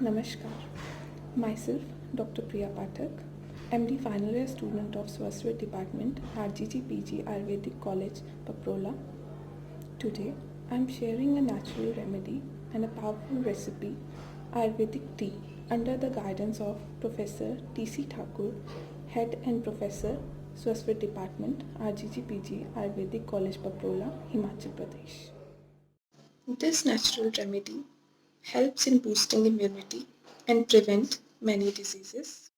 Namaskar. Myself, Dr. Priya Pathak, MD final year student of Swasthya Department, RGG PG Ayurvedic College, Paprola. Today, I am sharing a natural remedy and a powerful recipe, Ayurvedic tea, under the guidance of Professor T.C. Thakur, Head and Professor, Swasthya Department, RGG PG Ayurvedic College, Paprola, Himachal Pradesh. This natural remedy helps in boosting immunity and prevent many diseases.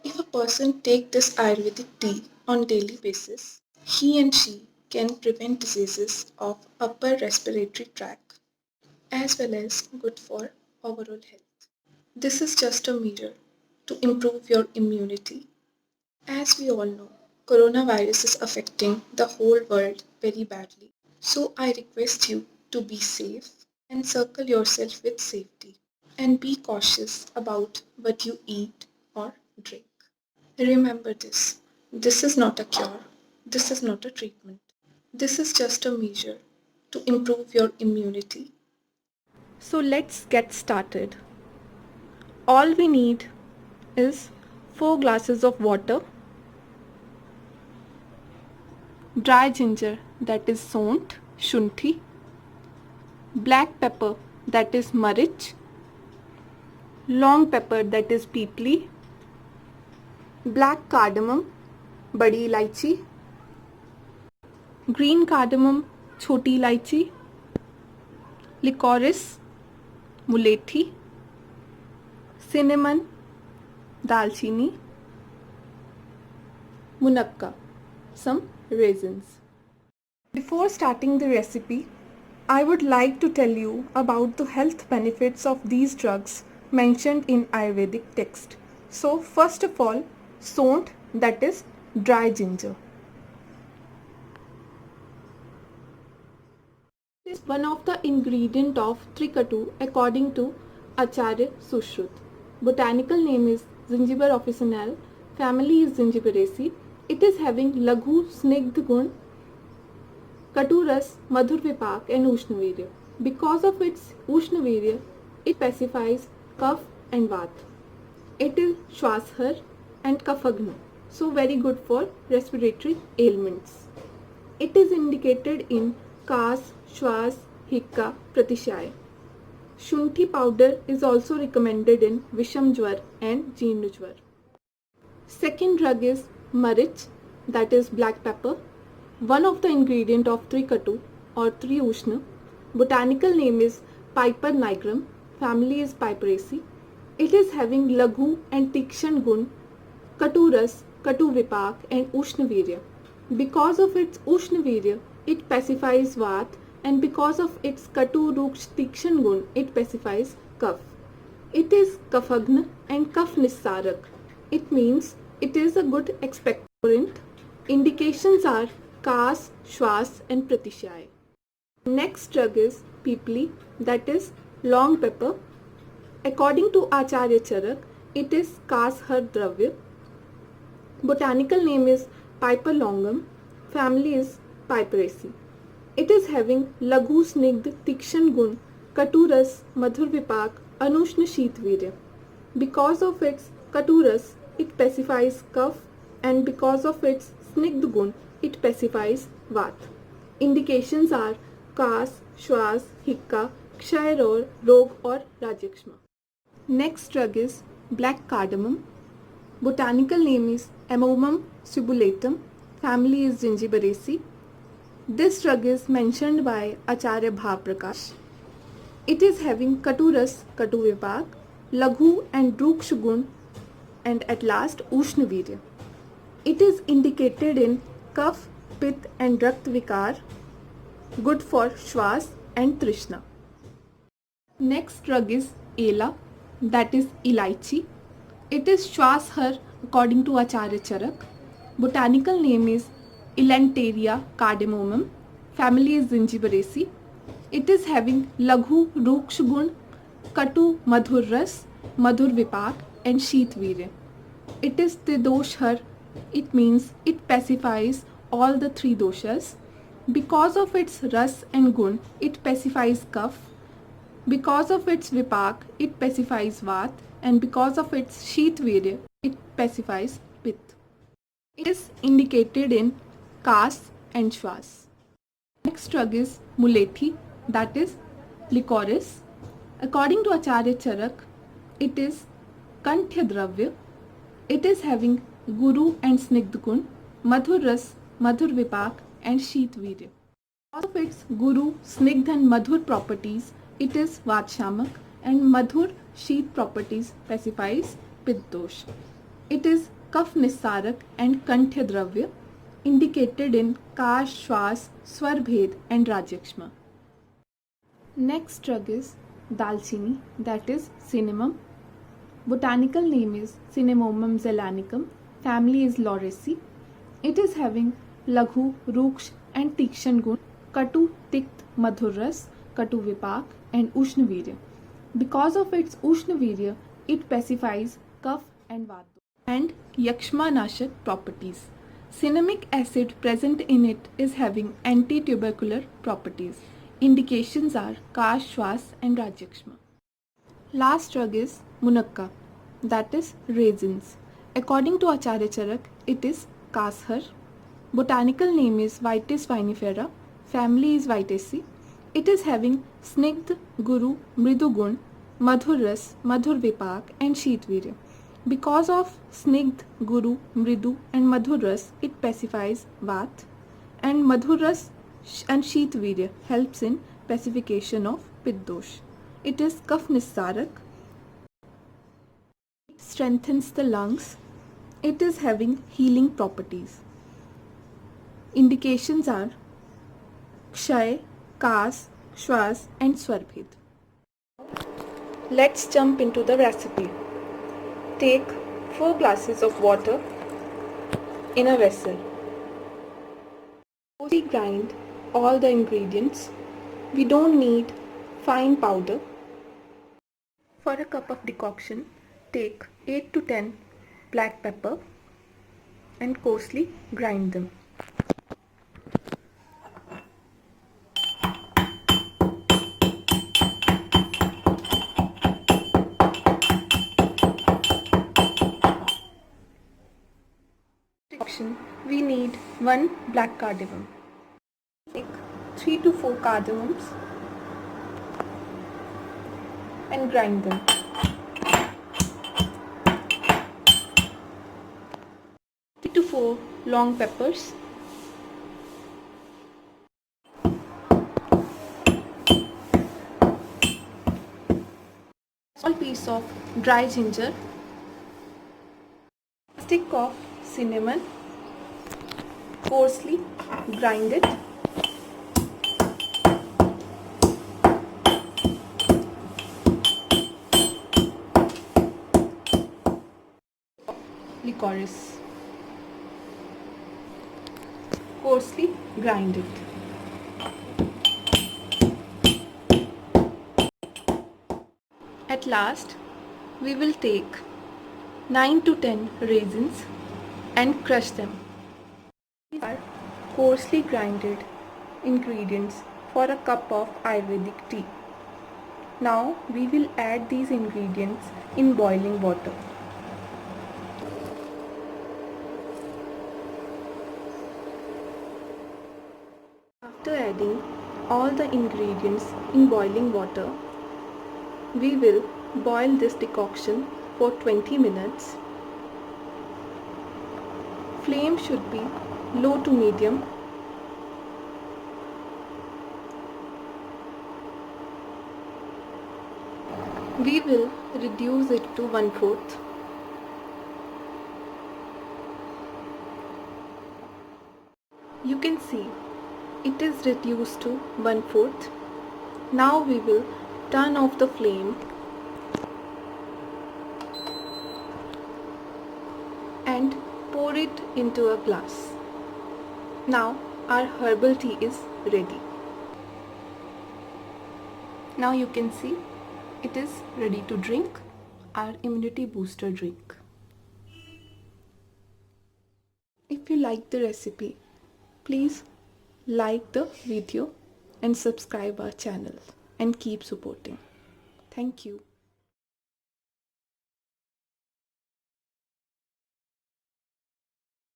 If a person take this Ayurvedic tea on daily basis, he and she can prevent diseases of upper respiratory tract as well as good for overall health. This is just a measure to improve your immunity. As we all know, coronavirus is affecting the whole world very badly. So I request you to be safe and circle yourself with safety and be cautious about what you eat or drink. Remember this. This is not a cure. This is not a treatment. This is just a measure to improve your immunity. So let's get started. All we need is 4 glasses of water, dry ginger that is sont, shunthi, black pepper that is marich, long pepper that is pipli, black cardamom, badi ilaichi, green cardamom, choti ilaichi, licorice, mulethi, cinnamon, dalchini, munakka, some raisins. Before starting the recipe, I would like to tell you about the health benefits of these drugs mentioned in Ayurvedic text. So first of all, sont, that is dry ginger. It is one of the ingredient of Trikatu according to Acharya Sushrut. Botanical name is Zingiber officinale, family is Zingiberaceae. It is having Laghu Snigdh Gun, Katuras, Madhur Vipak and Ushnavirya. Because of its Ushnavirya, it pacifies Kaph and Vat. It is Shwashar and Kafagna, so very good for respiratory ailments. It is indicated in Kas, Shwas, Hikka, Pratishay. Shunthi powder is also recommended in Visham Jwar and Jeerna Jwar. Second drug is Marich, that is black pepper, one of the ingredient of Trikatu or Triushna. Botanical name is Piper nigrum, family is Piperaceae. It is having Laghu and Tikshan Gun, Katuras, Katu Vipak and Ushnavirya. Because of its Ushnavirya, it pacifies Vat, and because of its Katu Ruksh Tikshan Gun, it pacifies Kaph. It is Kafagna and Kaph Nissarak. It means it is a good expectorant. Indications are Kas, Shwas and Pratishay. Next drug is Pipli, that is long pepper. According to Acharya Charak, it is Kashar Dravya. Botanical name is Piper longum, family is Piperaceae. It is having Laghu Snigdh Tikshan Gun, Katuras, Madhur Vipak, Anushna Sheetvirya. Because of its Katuras, it pacifies Kaph, and because of its Snigdh Gun, it pacifies Vat. Indications are Kas, Shwas, Hikka, Kshay Rog or Rajakshma. Next drug is black cardamom. Botanical name is Amomum subulatum, family is Zingiberaceae. This drug is mentioned by Acharya Bhav It is having Katuras, Katu Vipak, Laghu and Druksha Gun, and at last Ushnavirya. It is indicated in Kaph, Pitta and Rakt Vikar, good for Shwas and Trishna. Next drug is Ela, that is Ilaichi. It is Shwashar according to Acharya Charak. Botanical name is Elanteria cardamomum, family is Zingiberaceae. It is having Laghu Ruksh Gun, Katu Madhur Ras, Madhur Vipak and Sheetvirya. It is Tridoshhar, it means it pacifies all the 3 doshas. Because of its ras and gun, it pacifies Kaph. Because of its vipak, it pacifies vat, and because of its sheetvirya, it pacifies pitta. It is indicated in kas and shwas. Next drug is mulethi, that is licorice. According to Acharya Charak, it is kanthya dravya. It is having guru and snigdh gun, madhur ras, madhur vipak, and sheetvirya. Because of its guru, snigdh and madhur properties, it is vatshamak, and madhur sheet properties pacifies pitta-dosh. It is kaf nisarak and kanthya dravya, indicated in kash, shwas, swar bhed, and rajakshma. Next drug is dalchini, that is cinnamon. Botanical name is Cinnamomum zelanicum. Family is Lauraceae. It is having laghu, ruksh, and tikshan gun, katu, tikt, madhur ras, katu vipak, and ushnavirya. Because of its ushnavirya, it pacifies kaf and vata and yakshma nashak properties. Cinnamic acid present in it is having anti-tubercular properties. Indications are kash, shwas, and rajakshma. Last drug is munakka, that is raisins. According to Acharya Charak, it is kashar. Botanical name is Vitis vinifera. Family is Vitaceae. It is having snigdh, guru, mridugun, madhur ras, madhur vipak, and sheetvirya. Because of snigdh, guru, mridu, and madhur ras, it pacifies vat, and madhur ras and sheetvirya helps in pacification of pitta-dosh. It is kaf nisarak. It strengthens the lungs. It is having healing properties. Indications are kshay, kas, shwas, and swarbhed. Let's jump into the recipe. Take 4 glasses of water in a vessel. We grind all the ingredients. We don't need fine powder. For a cup of decoction, take 8 to 10 black pepper and coarsely grind them. We need 1 black cardamom. Take 3 to 4 cardamoms and grind them. 3 to 4 long peppers. Small piece of dry ginger. Stick of cinnamon. Coarsely grind it. Licorice. Coarsely grind it. At last, we will take 9 to 10 raisins and crush them. These are coarsely grinded ingredients for a cup of Ayurvedic tea. Now we will add these ingredients in boiling water. After adding all the ingredients in boiling water, we will boil this decoction for 20 minutes. Flame should be low to medium. We will reduce it to 1/4. You can see it is reduced to 1/4. Now we will turn off the flame and pour it into a glass. Now our herbal tea is ready. Now you can see it is ready to drink, our immunity booster drink. If you like the recipe, please like the video and subscribe our channel and keep supporting. Thank you.